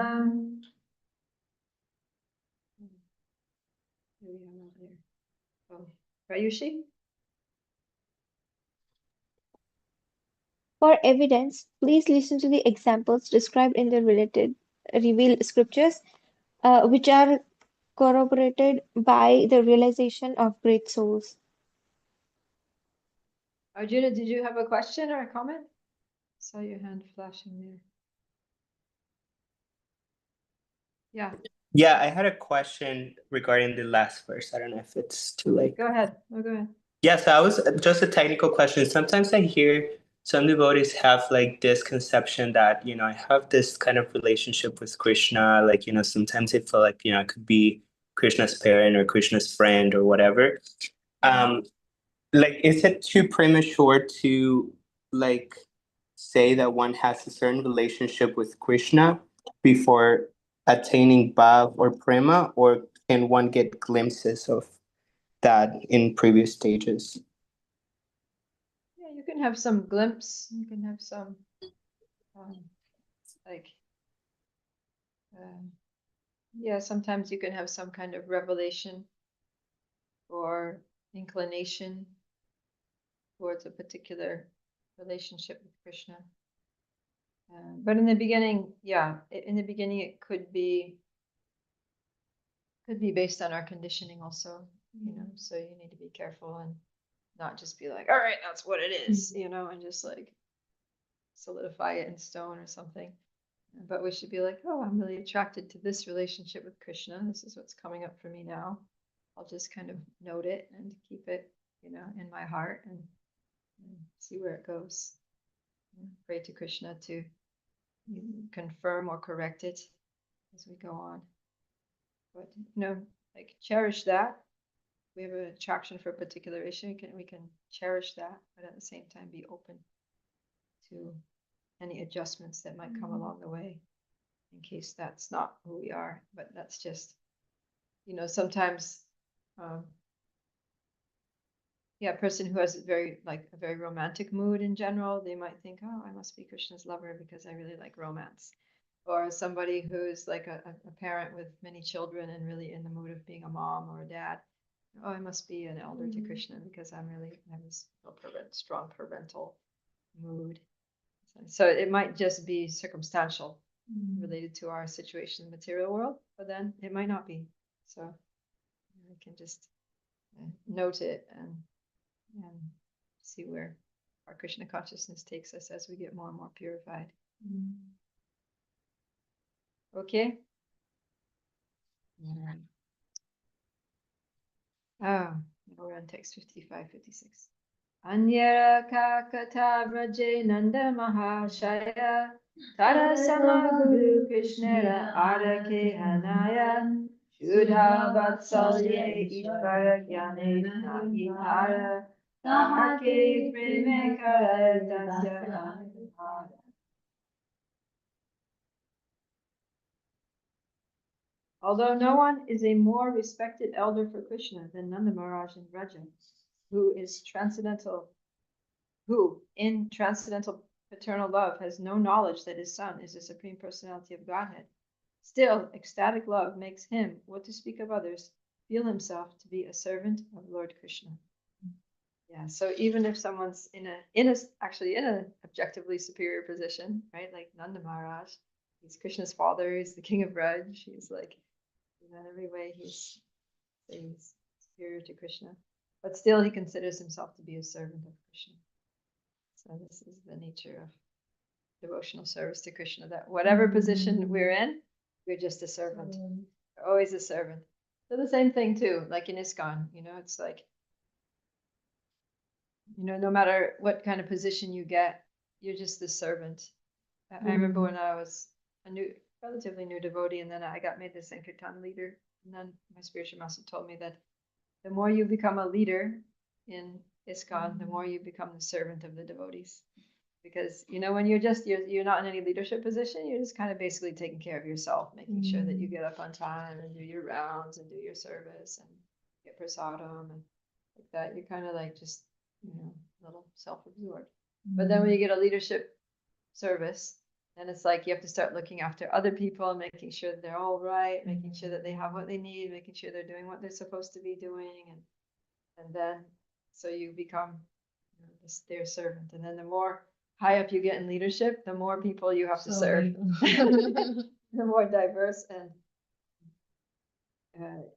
A: Rayushi?
E: For evidence, please listen to the examples described in the revealed scriptures, which are corroborated by the realization of great souls.
A: Arjuna, did you have a question or a comment? Saw your hand flashing there. Yeah.
J: Yeah, I had a question regarding the last verse. I don't know if it's too late.
A: Go ahead. Oh, go ahead.
J: Yes, that was just a technical question. Sometimes I hear some devotees have like this conception that, I have this kind of relationship with Krishna. Like, sometimes they feel like, I could be Krishna's parent or Krishna's friend or whatever. Like, is it too premature to like say that one has a certain relationship with Krishna before attaining bhav or prema, or can one get glimpses of that in previous stages?
A: Yeah, you can have some glimpse. You can have some, like, yeah, sometimes you can have some kind of revelation or inclination towards a particular relationship with Krishna. But in the beginning, in the beginning it could be based on our conditioning also, so you need to be careful and not just be like, all right, that's what it is, and just like solidify it in stone or something. But we should be like, oh, I'm really attracted to this relationship with Krishna. This is what's coming up for me now. I'll just kind of note it and keep it, in my heart and see where it goes. Pray to Krishna to confirm or correct it as we go on. But like cherish that. We have an attraction for a particular issue. We can cherish that, but at the same time be open to any adjustments that might come along the way, in case that's not who we are. But that's just, sometimes, a person who has a very romantic mood in general, they might think, oh, I must be Krishna's lover because I really like romance. Or somebody who's like a parent with many children and really in the mood of being a mom or a dad. Oh, I must be an elder to Krishna because I have this strong parental mood. So it might just be circumstantial related to our situation in the material world, but then it might not be. So we can just note it and see where our Krishna consciousness takes us as we get more and more purified. Okay? Now we're on text 55, 56. Anyara kakata vraje nanda mahashaya tara samaguru krishnera arake hanaya shudha vatsalye ishvara gyane nahitara tahake preme kara dasya. Although no one is a more respected elder for Krishna than Nanda Maharaj in Vraja, who in transcendental paternal love has no knowledge that his son is the Supreme Personality of Godhead, still ecstatic love makes him, what to speak of others, feel himself to be a servant of Lord Krishna. Yeah, so even if someone's in an objectively superior position, right, like Nanda Maharaj, he's Krishna's father, he's the king of Braj, he's like, in every way he's superior to Krishna, but still he considers himself to be a servant of Krishna. So this is the nature of devotional service to Krishna, that whatever position we're in, we're just a servant. We're always a servant. So the same thing too, like in ISKCON, it's like, no matter what kind of position you get, you're just the servant. I remember when I was relatively new devotee, and then I got made the Sankirtan leader. And then my spiritual master told me that the more you become a leader in ISKCON, the more you become the servant of the devotees. Because, when you're not in any leadership position, you're just kind of basically taking care of yourself, making sure that you get up on time and do your rounds and do your service and get prasadam and like that. You're kind of like just, a little self-absorbed. But then when you get a leadership service, then it's like you have to start looking after other people, making sure that they're all right, making sure that they have what they need, making sure they're doing what they're supposed to be doing, and then so you become their servant. And then the more high up you get in leadership, the more people you have to serve. The more diverse and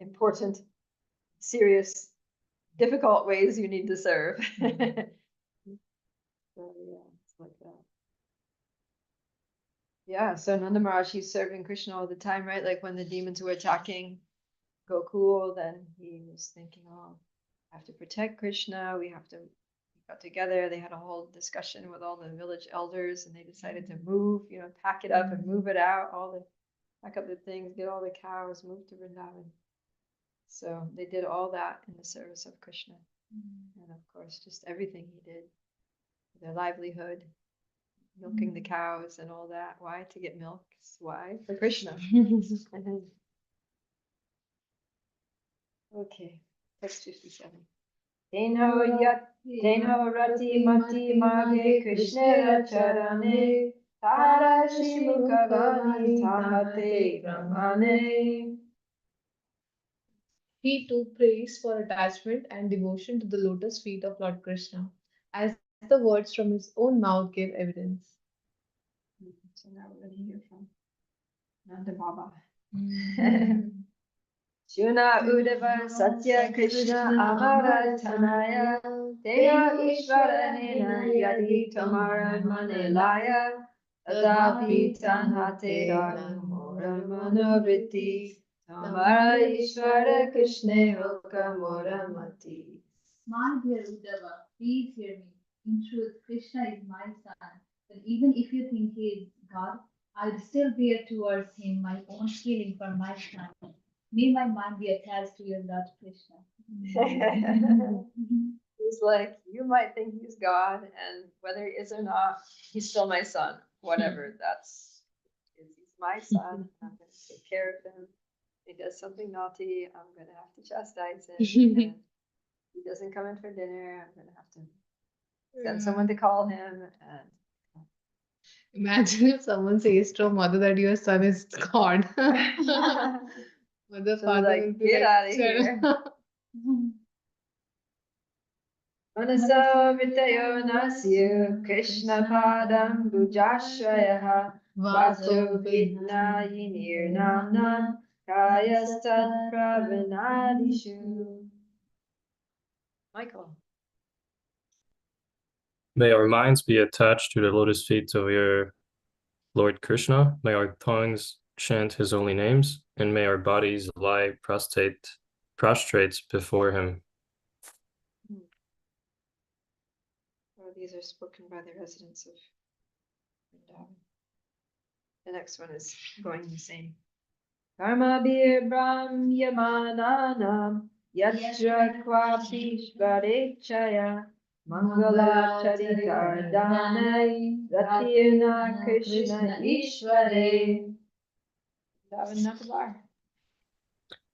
A: important, serious, difficult ways you need to serve. So yeah, it's like that. Yeah, so Nanda Maharaj, he's serving Krishna all the time, right? Like when the demons were attacking Gokul, then he was thinking, oh, have to protect Krishna. We got together. They had a whole discussion with all the village elders, and they decided to move, pack it up and move it out. Pack up the things, get all the cows, move to Vrindavan. So they did all that in the service of Krishna, and of course, just everything he did, their livelihood, milking the cows and all that. Why? To get milk. Why? For Krishna. Okay, text 57. Teno rati mati mage Krishna charane tara shimukavani tahate brahmane.
B: He too prays for attachment and devotion to the lotus feet of Lord Krishna, as the words from his own mouth give evidence.
A: So now we're going to hear from Nanda Baba. Shuna Udava Satya Krishna Amaratanaya Tena Ishvaranena Yadi Tamaran Manelaya Tadapi Tanhate Mora Manovriti Tamara Ishvara Krishna Oka Mora Mati.
I: My dear Uddhava, please hear me. In truth, Krishna is my son. But even if you think he is God, I'd still bear towards him my own feeling for my son. May my mind be attached to your Lord Krishna.
A: He's like, you might think he's God, and whether he is or not, he's still my son. Whatever, he's my son. I'm going to take care of him. If he does something naughty, I'm going to have to chastise him. And he doesn't come in for dinner, I'm going to have to send someone to call him. And
B: Imagine if someone says to a mother that your son is God. Mother,
A: so
B: father
A: like,
B: will be
A: get
B: like,
A: out of here. Manasa Vitayo Nasya Krishna Padam Bujashrayaha Vaso Vidnayinir Namnam Kayastad Pravanadishu. Michael.
H: May our minds be attached to the lotus feet of your Lord Krishna. May our tongues chant his holy names, and may our bodies lie prostrate before him.
A: Well, these are spoken by the residents of Vrindavan. The next one is going the same. Karma bir brahm yamananam yatra kwapi varechaya mangala charitardhanai ratirna Krishna Ishvare.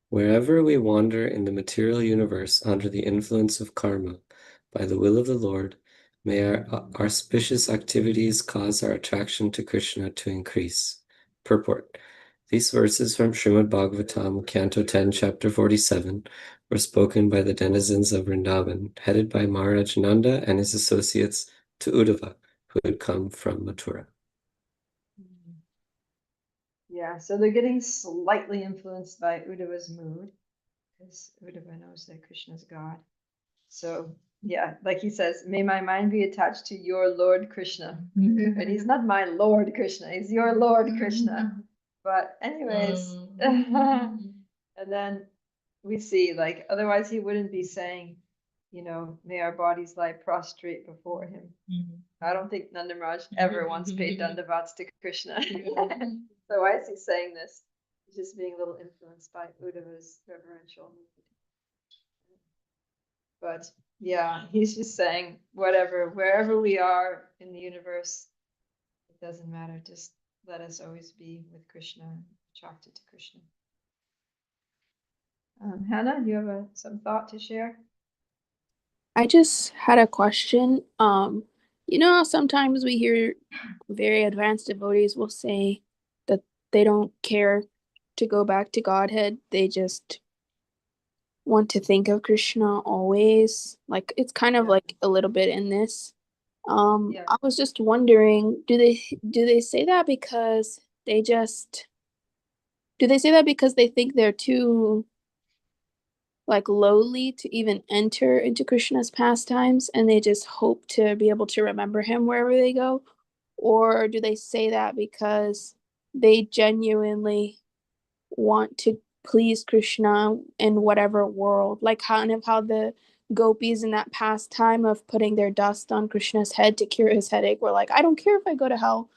C: Wherever we wander in the material universe under the influence of karma, by the will of the Lord, may our auspicious activities cause our attraction to Krishna to increase. Purport. These verses from Srimad Bhagavatam, Canto 10, Chapter 47, were spoken by the denizens of Vrindavan, headed by Maharaj Nanda and his associates to Uddhava, who had come from Mathura.
A: Yeah, so they're getting slightly influenced by Uddhava's mood, because Uddhava knows that Krishna is God. So, yeah, like he says, may my mind be attached to your Lord Krishna. But he's not my Lord Krishna, he's your Lord Krishna. But anyways, and then we see, like, otherwise he wouldn't be saying, may our bodies lie prostrate before him. I don't think Nanda Maharaj ever once paid dandavats to Krishna. So why is he saying this? He's just being a little influenced by Uddhava's reverential mood. But yeah, he's just saying, whatever, wherever we are in the universe, it doesn't matter. Just let us always be with Krishna, attracted to Krishna. Hannah, do you have some thought to share?
D: I just had a question. How sometimes we hear very advanced devotees will say that they don't care to go back to Godhead. They just want to think of Krishna always. Like, it's kind of like a little bit in this. I was just wondering, do they say that because they think they're too like lowly to even enter into Krishna's pastimes, and they just hope to be able to remember him wherever they go? Or do they say that because they genuinely want to please Krishna in whatever world, like kind of how the gopis in that past time of putting their dust on Krishna's head to cure his headache were like, I don't care if I go to hell.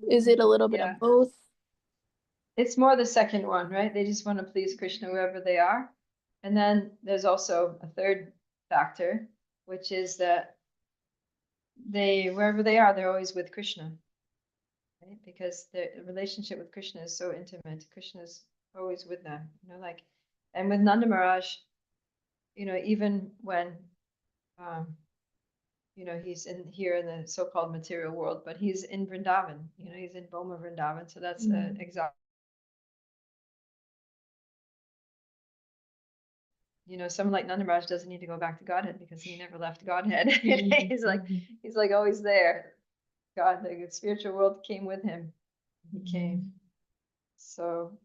D: Is it a little bit
A: Yeah.
D: of both?
A: It's more the second one, right? They just want to please Krishna wherever they are. And then there's also a third factor, which is that wherever they are, they're always with Krishna, right? Because the relationship with Krishna is so intimate. Krishna's always with them, and with Nanda Maharaj, even when, he's here in the so-called material world, but he's in Vrindavan, he's in Boma Vrindavan. So that's exact. Someone like Nanda Maharaj doesn't need to go back to Godhead because he never left Godhead. He's like always there. God, the spiritual world came with him. He came. So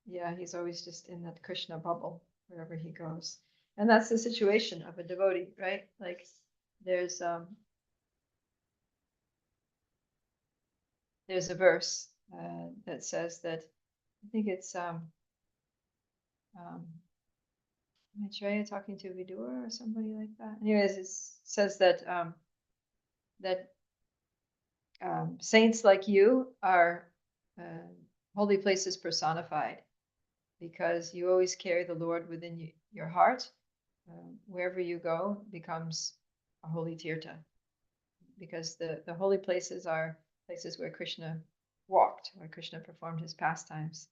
A: yeah, he's always just in that Krishna bubble wherever he goes. And that's the situation of a devotee, right? Like there's a verse that says that, I think it's Maitreya talking to Vidura or somebody like that. Anyways, it says that saints like you are holy places personified, because you always carry the Lord within your heart. Wherever you go becomes a holy tirtha, because the holy places are places where Krishna walked, where Krishna performed his pastimes.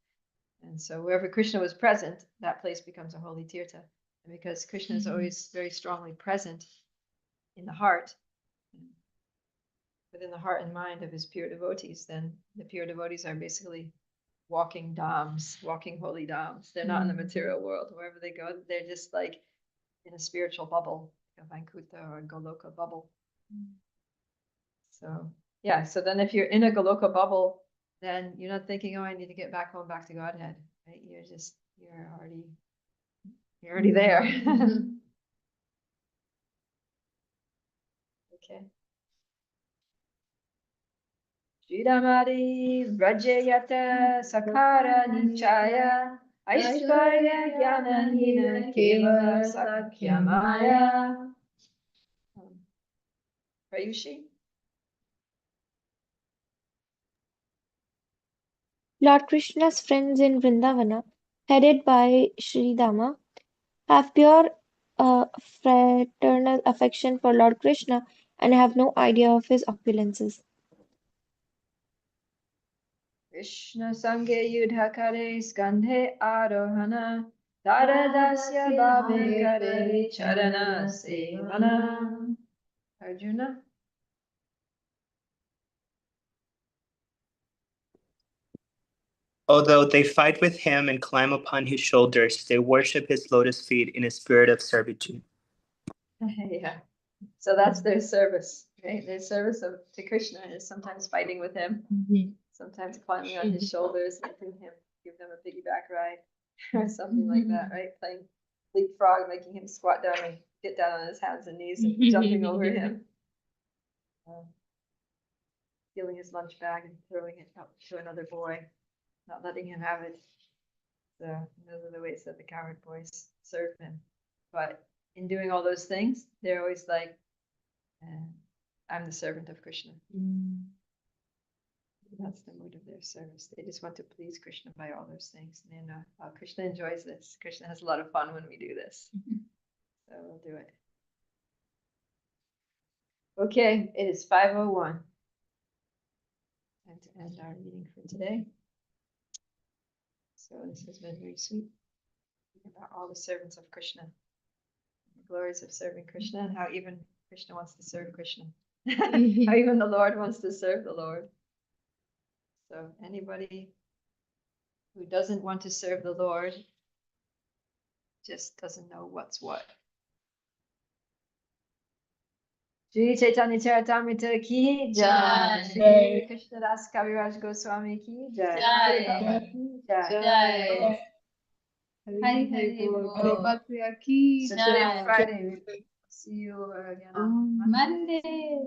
A: And so wherever Krishna was present, that place becomes a holy tirtha. And because Krishna is always very strongly present in the heart, within the heart and mind of his pure devotees, then the pure devotees are basically walking dhams, walking holy dhams. They're not in the material world. Wherever they go, they're just like in a spiritual bubble, a Vaikuntha or a Goloka bubble. So yeah, so then if you're in a Goloka bubble, then you're not thinking, oh, I need to get back home, back to Godhead, right? You're already there. Okay. Sridhamari Vrajayata Sakara Nichaya Aishvarya Jnana Hina Kevala Sakyamaya. Prayushi?
E: Lord Krishna's friends in Vrindavana, headed by Sri Dama, have pure fraternal affection for Lord Krishna and have no idea of his opulences.
A: Krishna Sanghe Yudhakare Skandhe Arohana Taradasya Bhave Kare Charana Sevana. Arjuna?
J: Although they fight with him and climb upon his shoulders, they worship his lotus feet in a spirit of servitude.
A: Yeah. So that's their service, right? Their service to Krishna is sometimes fighting with him, sometimes climbing on his shoulders, making him give them a piggyback ride or something like that, right? Playing leapfrog, making him squat down and get down on his hands and knees and jumping over him. Stealing his lunch bag and throwing it up to another boy, not letting him have it. So those are the ways that the coward boys serve him. But in doing all those things, they're always like, I'm the servant of Krishna. That's the mood of their service. They just want to please Krishna by all those things. And they know, oh, Krishna enjoys this. Krishna has a lot of fun when we do this. So we'll do it. Okay, it is 5:01. Time to end our meeting for today. So this has been very sweet. About all the servants of Krishna, the glories of serving Krishna, and how even Krishna wants to serve Krishna. How even the Lord wants to serve the Lord. So anybody who doesn't want to serve the Lord just doesn't know what's what. Shri Caitanya Charitamrita ki jai. Shri Krishna Das Kaviraj Goswami ki jai.
I: Jai. Hari Hari Bol.
B: Prabhupada Priya ki
A: So today
I: Jai.
A: Friday. See you again on
I: Monday.